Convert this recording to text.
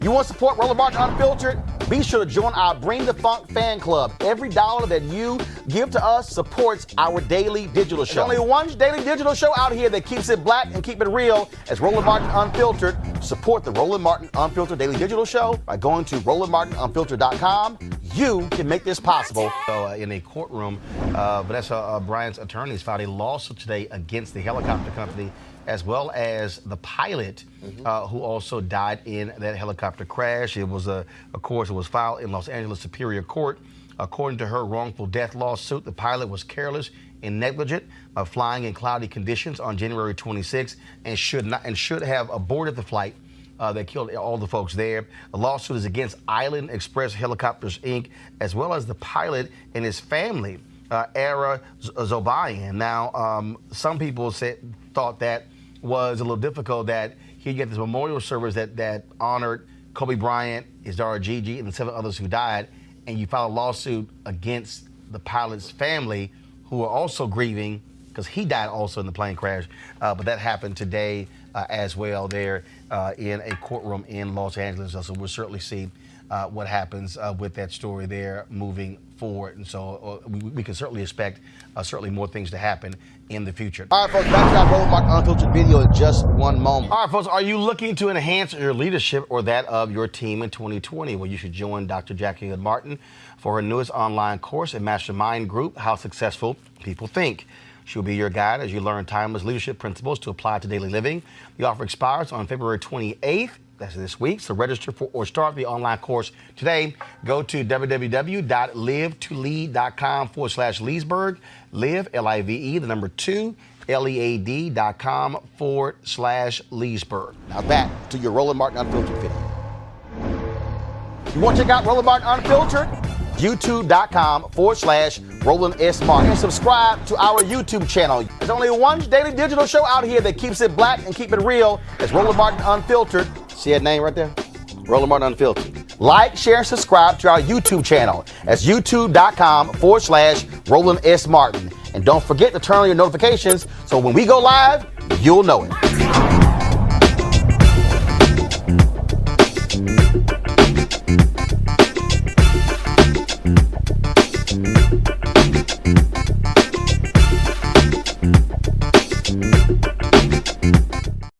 You want to support Roland Martin Unfiltered? Be sure to join our Bring the Funk fan club. Every dollar that you give to us supports our daily digital show. There's only one daily digital show out here that keeps it black and keep it real. As Roland Martin Unfiltered. Support the Roland Martin Unfiltered daily digital show by going to RolandMartinUnfiltered.com. You can make this possible. In a courtroom, Vanessa Bryant's attorneys filed a lawsuit today against the helicopter company as well as the pilot who also died in that helicopter crash. It was, of course, it was filed in Los Angeles Superior Court. According to her wrongful death lawsuit, the pilot was careless and negligent by flying in cloudy conditions on January 26th and should have aborted the flight that killed all the folks there. The lawsuit is against Island Express Helicopters, Inc., as well as the pilot and his family, Ara Zobayan. Now, some people thought that was a little difficult that he'd get this memorial service that honored Kobe Bryant, his daughter Gigi, and the 7 others who died, and you filed a lawsuit against the pilot's family, who are also grieving because he died also in the plane crash. But that happened today as well there in a courtroom in Los Angeles. So we'll certainly see what happens with that story there moving forward. And so we can certainly expect certainly more things to happen in the future. All right, folks, back to our Roland Martin Unfiltered video in just one moment. All right, folks, are you looking to enhance your leadership or that of your team in 2020? Well, you should join Dr. Jackie Hood Martin for her newest online course and mastermind group, How Successful People Think. She'll be your guide as you learn timeless leadership principles to apply to daily living. The offer expires on February 28th. That's this week. So register for or start the online course today. Go to www.livetolead.com/Leesburg. Live, L-I-V-E, the number 2, LEAD.com/Leesburg. Now back to your Roland Martin Unfiltered video. You want to check out Roland Martin Unfiltered? YouTube.com/Roland S. Martin. And subscribe to our YouTube channel. There's only one daily digital show out here that keeps it black and keep it real. It's Roland Martin Unfiltered. See that name right there? Roland Martin Unfiltered. Like, share, and subscribe to our YouTube channel. That's YouTube.com/Roland S. Martin. And don't forget to turn on your notifications so when we go live, you'll know it.